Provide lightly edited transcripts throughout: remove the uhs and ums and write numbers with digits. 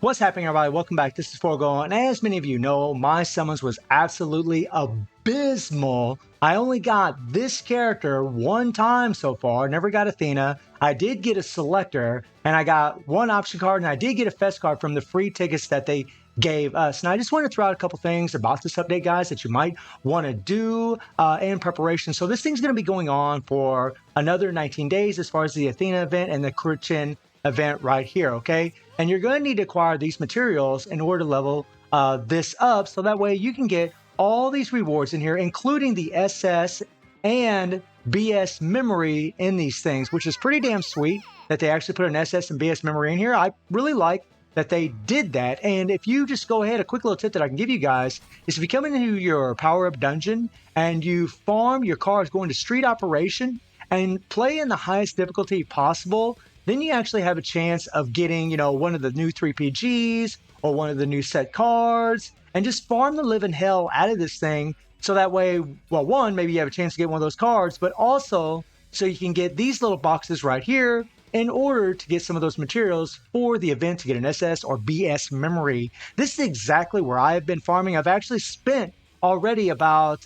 What's happening, everybody? Welcome back. This is Rugal, and as many of you know, my summons was absolutely abysmal. I only got this character one time so far, never got Athena. I did get a selector, and I got one option card, and I did get a fest card from the free tickets that they gave us. And I just want to throw out a couple things about this update, guys, that you might want to do in preparation. So this thing's going to be going on for another 19 days as far as the Athena event and the Kurchin event right here, okay? And you're going to need to acquire these materials in order to level this up, so that way you can get all these rewards in here, including the SS and BS memory in these things, which is pretty damn sweet that they actually put an SS and BS memory in here. I really like that they did that. And if you just go ahead, a quick little tip that I can give you guys is if you come into your power-up dungeon and you farm your cards going to street operation and play in the highest difficulty possible, then you actually have a chance of getting, one of the new 3PGs or one of the new set cards and just farm the living hell out of this thing. So that way, well, one, maybe you have a chance to get one of those cards, but also so you can get these little boxes right here in order to get some of those materials for the event to get an SS or BS memory. This is exactly where I have been farming. I've actually spent already about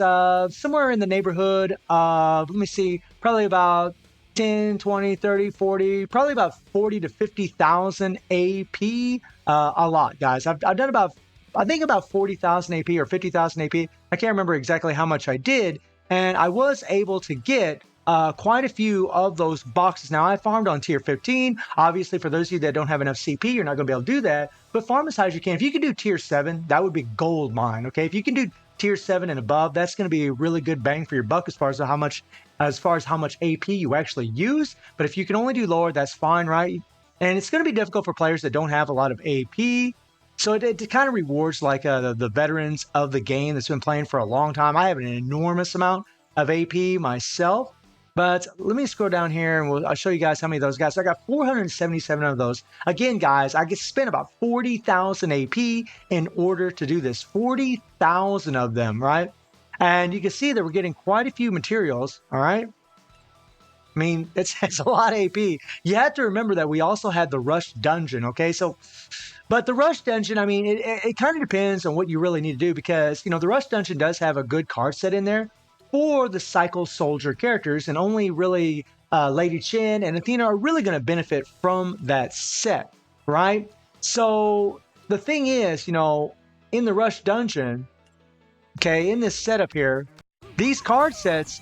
somewhere in the neighborhood of, let me see, probably about 10, 20, 30, 40, probably about 40 to 50,000 AP. A lot, guys. I've done about, I think about 40,000 AP or 50,000 AP. I can't remember exactly how much I did. And I was able to get quite a few of those boxes. Now, I farmed on tier 15. Obviously, for those of you that don't have enough CP, you're not going to be able to do that. But farm as high as you can. If you can do tier 7, that would be gold mine, okay? If you can do tier 7 and above, that's going to be a really good bang for your buck as far as how much AP you actually use. But if you can only do lower, that's fine, right? And it's going to be difficult for players that don't have a lot of AP. So it kind of rewards like the veterans of the game that's been playing for a long time. I have an enormous amount of AP myself. But let me scroll down here and I'll show you guys how many of those guys. So I got 477 of those. Again, guys, I get spent about 40,000 AP in order to do this. 40,000 of them, right? And you can see that we're getting quite a few materials, all right? I mean, it's a lot of AP. You have to remember that we also had the Rush Dungeon, okay? So, but the Rush Dungeon, I mean, it kind of depends on what you really need to do because, the Rush Dungeon does have a good card set in there for the Cycle Soldier characters, and only really Lady Chin and Athena are really going to benefit from that set, right? So the thing is, in the Rush Dungeon, okay, in this setup here, these card sets,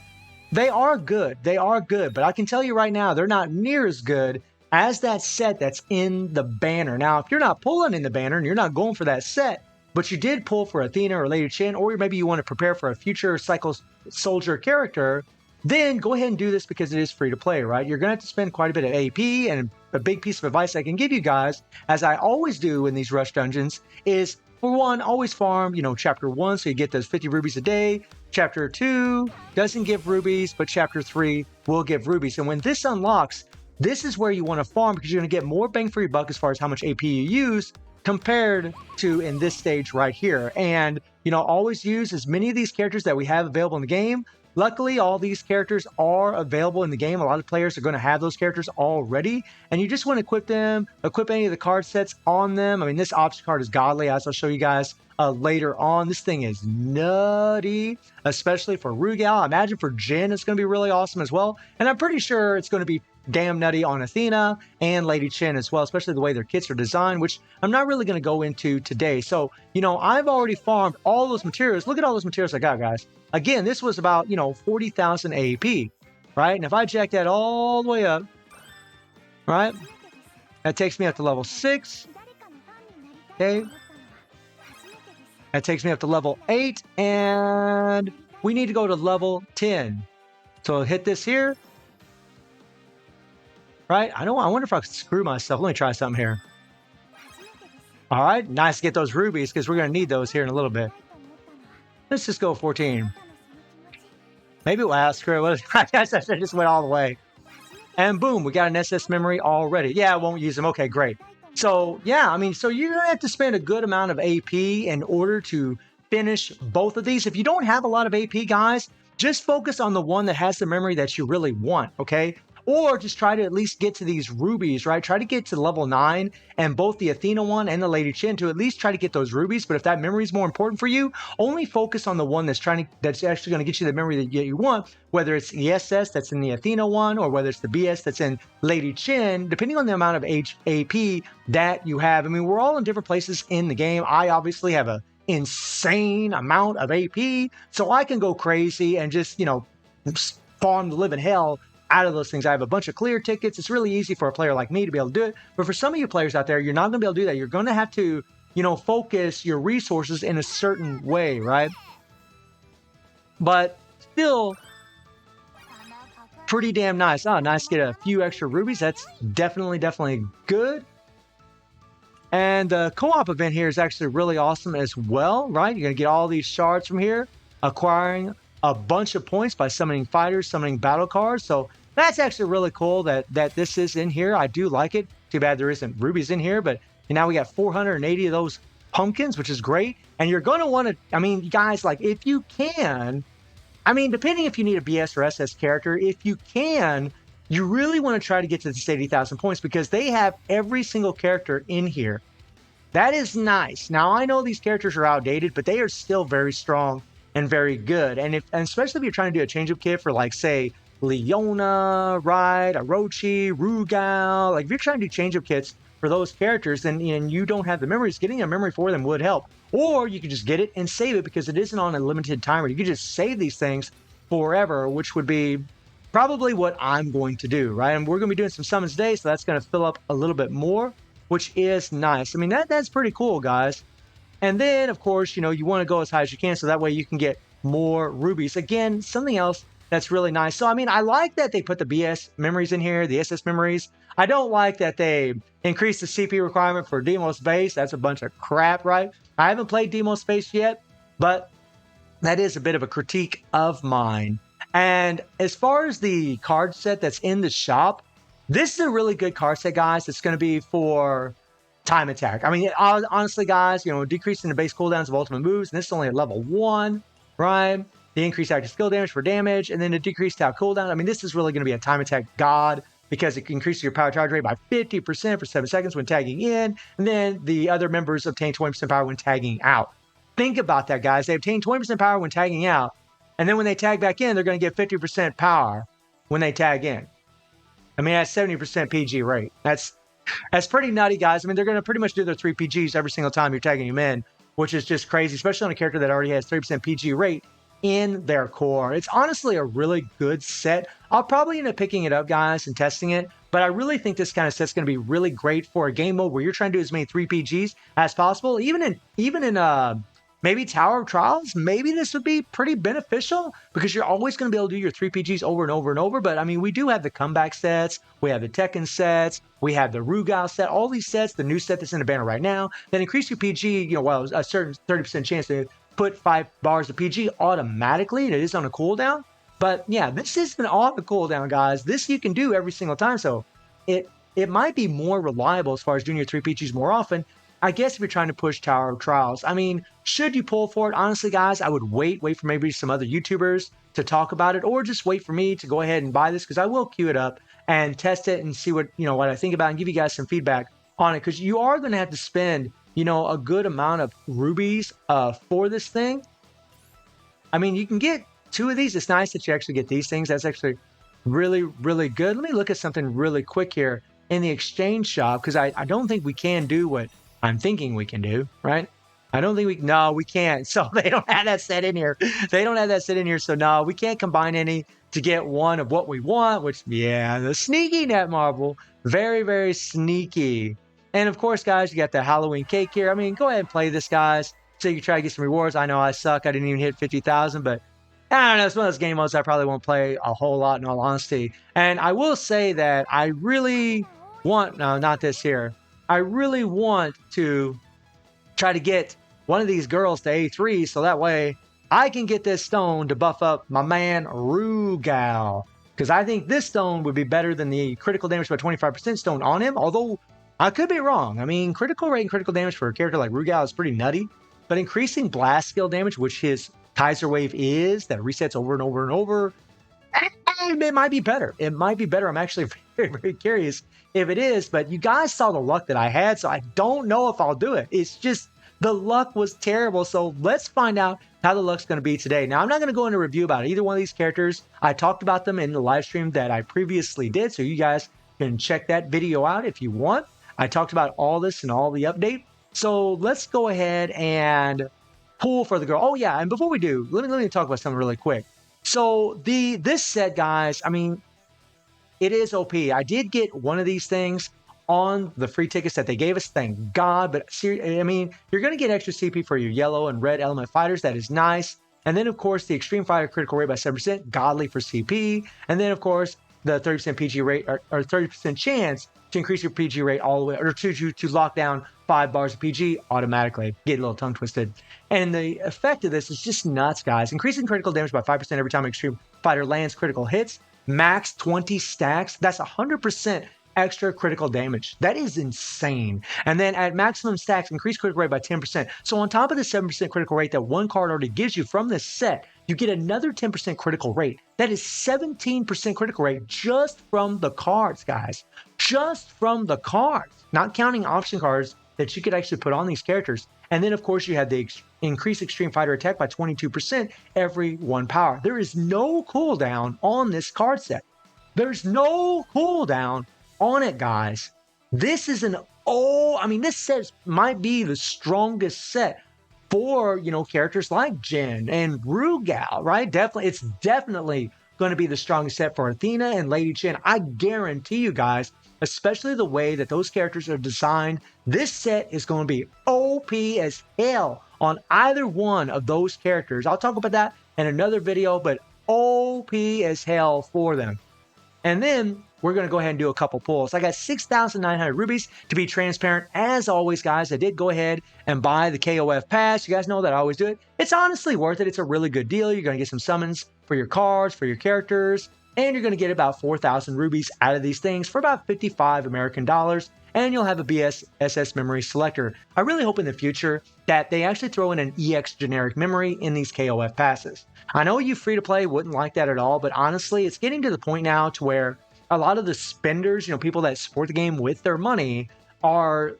they are good. They are good, but I can tell you right now, they're not near as good as that set that's in the banner. Now, if you're not pulling in the banner and you're not going for that set, but you did pull for Athena or Lady Chin, or maybe you want to prepare for a future Cycle Soldier character, then go ahead and do this because it is free to play, right? You're going to have to spend quite a bit of AP, and a big piece of advice I can give you guys, as I always do in these Rush Dungeons, is for one, always farm, chapter 1, so you get those 50 rubies a day. Chapter 2 doesn't give rubies, but chapter 3 will give rubies. And when this unlocks, this is where you want to farm because you're going to get more bang for your buck as far as how much AP you use compared to in this stage right here. And, always use as many of these characters that we have available in the game. Luckily, all these characters are available in the game. A lot of players are going to have those characters already, and you just want to equip them, equip any of the card sets on them. I mean, this option card is godly, as I'll show you guys later on. This thing is nutty, especially for Rugal. I imagine for Jin, it's going to be really awesome as well. And I'm pretty sure it's going to be damn nutty on Athena and Lady Chin as well, especially the way their kits are designed, which I'm not really going to go into today. So, I've already farmed all those materials. Look at all those materials I got, guys. Again, this was about, 40,000 AP, right? And if I jack that all the way up, right, that takes me up to level 6, okay? That takes me up to level 8, and we need to go to level 10. So I'll hit this here, right? I wonder if I could screw myself. Let me try something here. All right, nice to get those rubies because we're going to need those here in a little bit. Let's just go 14. Maybe we'll ask her. I guess I just went all the way. And boom, we got an SS memory already. Yeah, I won't use them. Okay, great. So, yeah, I mean, so you're going to have to spend a good amount of AP in order to finish both of these. If you don't have a lot of AP, guys, just focus on the one that has the memory that you really want, okay? or just try to at least get to these rubies, right? Try to get to level 9 and both the Athena one and the Lady Chin to at least try to get those rubies. But if that memory is more important for you, only focus on the one that's actually going to get you the memory that you want, whether it's the SS that's in the Athena one or whether it's the BS that's in Lady Chin, depending on the amount of AP that you have. I mean, we're all in different places in the game. I obviously have a insane amount of AP, so I can go crazy and just, farm the living hell out of those things. I have a bunch of clear tickets. It's really easy for a player like me to be able to do it. But for some of you players out there, you're not going to be able to do that. You're going to have to, focus your resources in a certain way, right? But still pretty damn nice. Oh, nice to get a few extra rubies. That's definitely good. And the co-op event here is actually really awesome as well, right? You're going to get all these shards from here, acquiring a bunch of points by summoning fighters, summoning battle cards. So that's actually really cool that this is in here. I do like it. Too bad there isn't rubies in here, but now we got 480 of those pumpkins, which is great. And you're going to want to, I mean, guys, like if you can, I mean, depending if you need a BS or SS character, if you can, you really want to try to get to this 80,000 points because they have every single character in here. That is nice. Now, I know these characters are outdated, but they are still very strong and very good. And especially if you're trying to do a change-up kit for, like, say, Leona, right, Orochi, Rugal. Like, if you're trying to do change-up kits for those characters and you don't have the memories, getting a memory for them would help. Or you could just get it and save it because it isn't on a limited timer. You could just save these things forever, which would be probably what I'm going to do, right? And we're going to be doing some summons today, so that's going to fill up a little bit more, which is nice. I mean, that's pretty cool, guys. And then, of course, you want to go as high as you can so that way you can get more rubies. Again, something else that's really nice. So, I mean, I like that they put the BS memories in here, the SS memories. I don't like that they increased the CP requirement for Demos Base. That's a bunch of crap, right? I haven't played Demos Base yet, but that is a bit of a critique of mine. And as far as the card set that's in the shop, this is a really good card set, guys. It's going to be for time attack. I mean, honestly, guys, decreasing the base cooldowns of ultimate moves, and this is only at level 1, right? The increased active skill damage for damage, and then the decreased tau cooldown. I mean, this is really going to be a time attack god because it increases your power charge rate by 50% for 7 seconds when tagging in, and then the other members obtain 20% power when tagging out. Think about that, guys. They obtain 20% power when tagging out, and then when they tag back in, they're going to get 50% power when they tag in. I mean, that's 70% PG rate. That's pretty nutty, guys. I mean, they're going to pretty much do their 3 PGs every single time you're tagging them in, which is just crazy, especially on a character that already has 3% PG rate in their core. It's honestly a really good set. I'll probably end up picking it up, guys, and testing it, but I really think this kind of set's going to be really great for a game mode where you're trying to do as many 3 PGs as possible. Even in maybe Tower of Trials, maybe this would be pretty beneficial because you're always going to be able to do your 3 PGs over and over and over. But I mean, we do have the comeback sets, we have the Tekken sets, we have the Rugal set, all these sets, the new set that's in the banner right now, that increase your PG, well, a certain 30% chance to put 5 bars of PG automatically. It is on a cooldown. But yeah, this isn't on the cooldown, guys. This you can do every single time. So it might be more reliable as far as doing your 3 PGs more often. I guess if you're trying to push Tower of Trials. I mean, should you pull for it? Honestly, guys, I would wait for maybe some other YouTubers to talk about it, or just wait for me to go ahead and buy this because I will queue it up and test it and see what I think about it and give you guys some feedback on it because you are going to have to spend a good amount of rubies for this thing. I mean, you can get 2 of these. It's nice that you actually get these things. That's actually really, really good. Let me look at something really quick here in the exchange shop because I don't think we can do what I'm thinking we can do, right? I don't think we can't. So they don't have that set in here. So no, we can't combine any to get one of what we want, which, yeah, the sneaky Netmarble. Very, very sneaky. And of course, guys, you got the Halloween cake here. I mean, go ahead and play this, guys. So you can try to get some rewards. I know I suck. I didn't even hit 50,000, but I don't know. It's one of those game modes I probably won't play a whole lot in all honesty. And I will say that I really want, no, not this here. I really want to try to get one of these girls to A3 so that way I can get this stone to buff up my man Rugal. Because I think this stone would be better than the critical damage by 25% stone on him. Although I could be wrong. I mean, critical rate and critical damage for a character like Rugal is pretty nutty. But increasing blast skill damage, which his Kaiser Wave is, that resets over and over and over, it might be better. It might be better. I'm actually very, very curious if it is, but you guys saw the luck that I had, so I don't know if I'll do it. It's just the luck was terrible. So let's find out how the luck's going to be today. Now, I'm not going to go into review about either one of these characters. I talked about them in the live stream that I previously did, so you guys can check that video out if you want. I talked about all this and all the update. So let's go ahead and pull for the girl. Oh yeah, and before we do, let me talk about something really quick. So this set, guys, I mean, it is OP. I did get one of these things on the free tickets that they gave us, thank God. But I mean, you're going to get extra CP for your yellow and red element fighters. That is nice. And then, of course, the extreme fighter critical rate by 7%, godly for CP. And then, of course, the 30% PG rate or 30% chance to increase your PG rate all the way, or to lock down 5 bars of PG automatically. Get a little tongue twisted. And the effect of this is just nuts, guys. Increasing critical damage by 5% every time an extreme fighter lands critical hits. Max 20 stacks. That's 100% extra critical damage. That is insane. And then at maximum stacks, increase critical rate by 10%. So on top of the 7% critical rate that one card already gives you from this set, you get another 10% critical rate. That is 17% critical rate just from the cards, guys. Just from the cards. Not counting option cards that you could actually put on these characters. And then, of course, you had the increased extreme fighter attack by 22% every 1 power. There is no cooldown on this card set. There's no cooldown on it, guys. This is this set might be the strongest set for, characters like Jin and Rugal, right? It's definitely going to be the strongest set for Athena and Lady Chen. I guarantee you guys, especially the way that those characters are designed, this set is going to be OP as hell on either one of those characters. I'll talk about that in another video, but OP as hell for them. And then we're going to go ahead and do a couple pulls. I got 6,900 rubies. To be transparent, as always, guys, I did go ahead and buy the KOF Pass. You guys know that I always do it. It's honestly worth it. It's a really good deal. You're going to get some summons for your cards, for your characters, and you're going to get about 4,000 rubies out of these things for about 55 American dollars. And you'll have a BSS memory selector. I really hope in the future that they actually throw in an EX generic memory in these KOF passes. I know you free-to-play wouldn't like that at all, but honestly, it's getting to the point now to where a lot of the spenders, people that support the game with their money are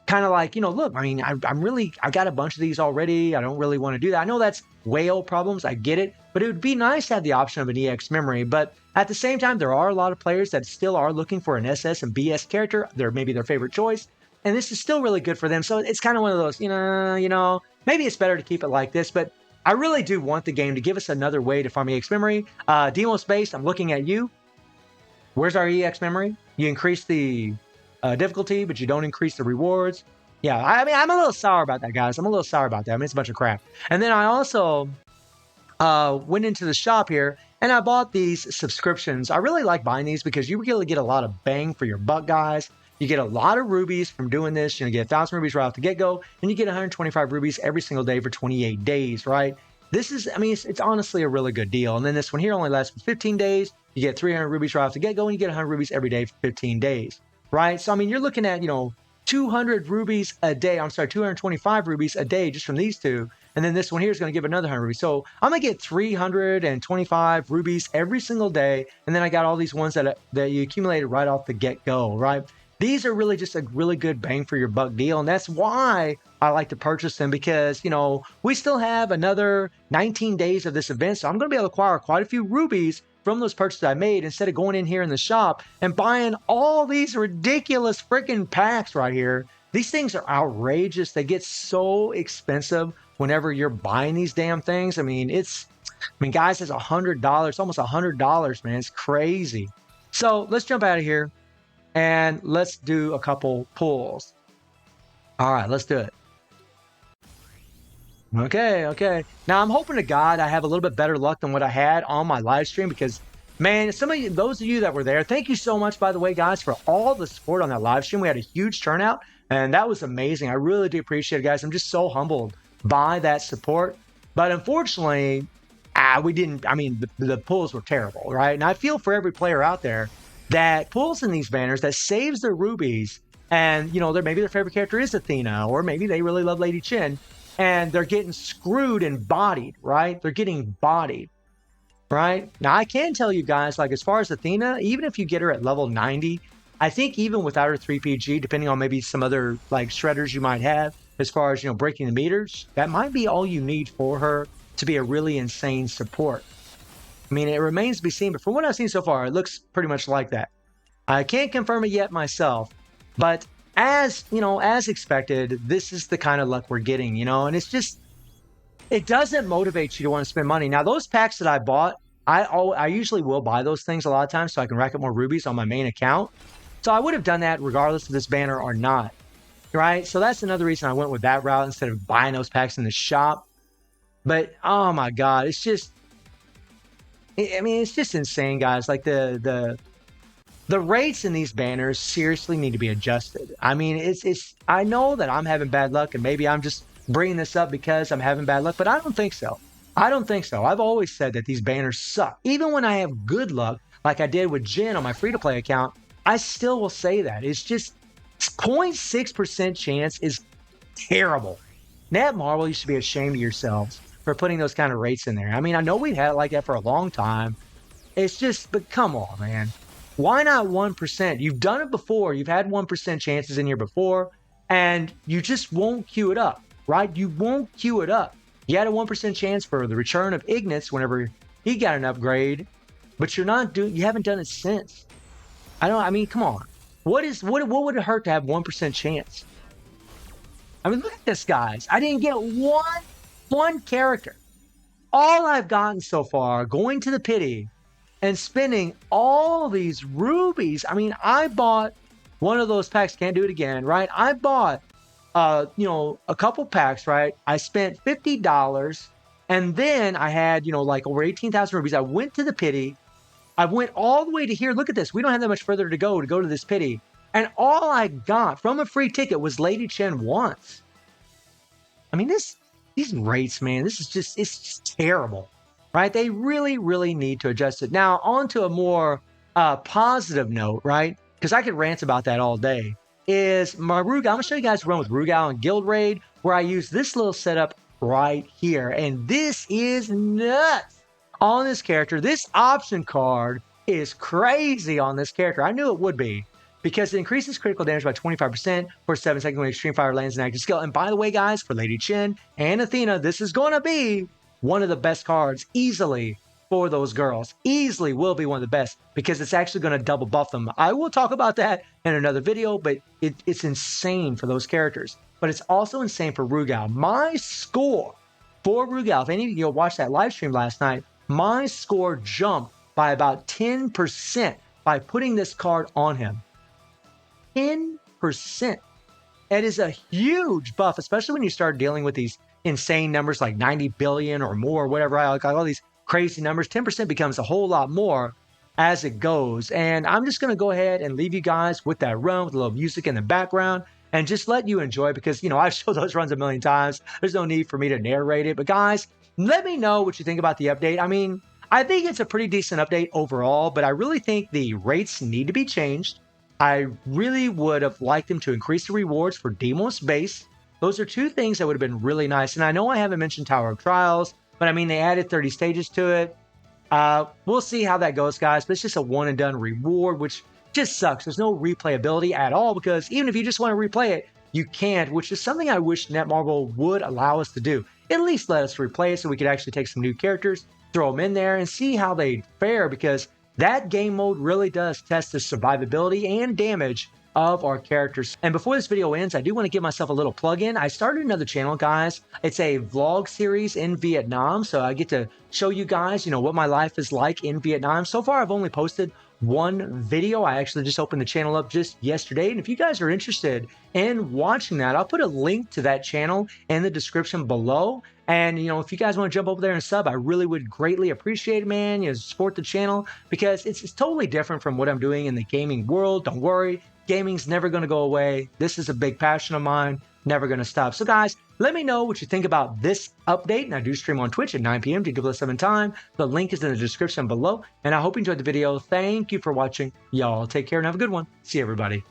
kind of like, look, I mean, I got a bunch of these already. I don't really want to do that. I know that's whale problems. I get it, but it would be nice to have the option of an EX memory. But at the same time, there are a lot of players that still are looking for an SS and BS character. They're maybe their favorite choice. And this is still really good for them. So it's kind of one of those, maybe it's better to keep it like this, but I really do want the game to give us another way to farm EX memory. Demo Space, I'm looking at you. Where's our EX memory? You increase the difficulty, but you don't increase the rewards. Yeah, I mean, I'm a little sour about that, guys. I'm a little sour about that. I mean, it's a bunch of crap. And then I also went into the shop here, and I bought these subscriptions. I really like buying these because you really get a lot of bang for your buck, guys. You get a lot of rubies from doing this. You get 1,000 rubies right off the get-go, and you get 125 rubies every single day for 28 days, right? This is, I mean, it's honestly a really good deal. And then this one here only lasts for 15 days. You get 300 rubies right off the get-go, and you get 100 rubies every day for 15 days, right? So, I mean, you're looking at, 200 rubies a day. I'm sorry, 225 rubies a day just from these two. And then this one here is going to give another 100 rubies. So I'm going to get 325 rubies every single day. And then I got all these ones that you accumulated right off the get-go, right? These are really just a really good bang for your buck deal. And that's why I like to purchase them because, we still have another 19 days of this event. So I'm going to be able to acquire quite a few rubies from those purchases I made instead of going in here in the shop and buying all these ridiculous freaking packs right here. These things are outrageous. They get so expensive whenever you're buying these damn things. I mean, guys, it's $100, almost $100, man. It's crazy. So let's jump out of here and let's do a couple pulls. All right, let's do it. Okay. Now, I'm hoping to God I have a little bit better luck than what I had on my live stream because, man, those of you that were there, thank you so much, by the way, guys, for all the support on that live stream. We had a huge turnout, and that was amazing. I really do appreciate it, guys. I'm just so humbled by that support. But unfortunately, we didn't. I mean, the pulls were terrible, right? And I feel for every player out there that pulls in these banners, that saves their rubies, and, maybe their favorite character is Athena, or maybe they really love Lady Chen. And they're getting screwed and bodied, right? They're getting bodied. right? Now, I can tell you guys, like, as far as Athena, even if you get her at level 90, I think even without her 3PG, depending on maybe some other, like, shredders you might have, as far as, breaking the meters, that might be all you need for her to be a really insane support. I mean, it remains to be seen, but from what I've seen so far, it looks pretty much like that. I can't confirm it yet myself, but as expected, this is the kind of luck we're getting, and it's just, it doesn't motivate you to want to spend money. Now, those packs that I bought, I usually will buy those things a lot of times so I can rack up more rubies on my main account. So I would have done that regardless of this banner or not, right? So that's another reason I went with that route instead of buying those packs in the shop. But oh my God, it's just, I mean, it's just insane, guys. Like the rates in these banners seriously need to be adjusted. I mean, it's I know that I'm having bad luck and maybe I'm just bringing this up because I'm having bad luck, but I don't think so. I don't think so. I've always said that these banners suck. Even when I have good luck, like I did with Jin on my free-to-play account, I still will say that. It's just 0.6% chance is terrible. Netmarble, you should be ashamed of yourselves for putting those kind of rates in there. I mean, I know we've had it like that for a long time. It's just, but come on, man. Why not 1%? You've done it before. You've had 1% chances in here before, and you just won't queue it up, right? You won't queue it up. You had a 1% chance for the return of Ignis whenever he got an upgrade, but you haven't done it since. I mean, come on. What would it hurt to have 1% chance? I mean, look at this, guys. I didn't get one character. All I've gotten so far, going to the pity and spending all these rubies. I mean, I bought one of those packs. Can't do it again, right? I bought, a couple packs, right? I spent $50, and then I had, like over 18,000 rubies. I went to the pity. I went all the way to here. Look at this. We don't have that much further to go to this pity. And all I got from a free ticket was Lady Chen once. I mean, these rates, man, it's just terrible, right? They really, really need to adjust it. Now, on to a more positive note, right? Because I could rant about that all day, is my Rugal. I'm going to show you guys a run with Rugal and Guild Raid, where I use this little setup right here. And this is nuts on this character. This option card is crazy on this character. I knew it would be, because it increases critical damage by 25% for 7 seconds when Extreme Fire lands an active skill. And by the way, guys, for Lady Chen and Athena, this is going to be one of the best cards easily for those girls. Easily will be one of the best because it's actually going to double buff them. I will talk about that in another video, but it's insane for those characters. But it's also insane for Rugal. My score for Rugal, if any of you watched that live stream last night, my score jumped by about 10% by putting this card on him. 10%. It is a huge buff, especially when you start dealing with these insane numbers like 90 billion or more, whatever. I like all these crazy numbers. 10% becomes a whole lot more as it goes. And I'm just going to go ahead and leave you guys with that run with a little music in the background and just let you enjoy, because, I've showed those runs a million times. There's no need for me to narrate it. But guys, let me know what you think about the update. I mean, I think it's a pretty decent update overall, but I really think the rates need to be changed. I really would have liked them to increase the rewards for Demos base. Those are two things that would have been really nice. And I know I haven't mentioned Tower of Trials, but I mean, they added 30 stages to it. We'll see how that goes, guys. But it's just a one and done reward, which just sucks. There's no replayability at all, because even if you just want to replay it, you can't, which is something I wish Netmarble would allow us to do. At least let us replay it so we could actually take some new characters, throw them in there, and see how they fare, because that game mode really does test the survivability and damage of our characters. And before this video ends, I do want to give myself a little plug-in. I started another channel, guys. It's a vlog series in Vietnam, so I get to show you guys, what my life is like in Vietnam. So far, I've only posted one video. I actually just opened the channel up just yesterday, and if you guys are interested in watching that, I'll put a link to that channel in the description below. And if you guys want to jump over there and sub, I really would greatly appreciate it, man. Support the channel, because it's totally different from what I'm doing in the gaming world. Don't worry, gaming's never going to go away. This is a big passion of mine, never going to stop. So guys, let me know what you think about this update. And I do stream on Twitch at 9 p.m. DW7 time. The link is in the description below. And I hope you enjoyed the video. Thank you for watching. Y'all take care and have a good one. See you, everybody.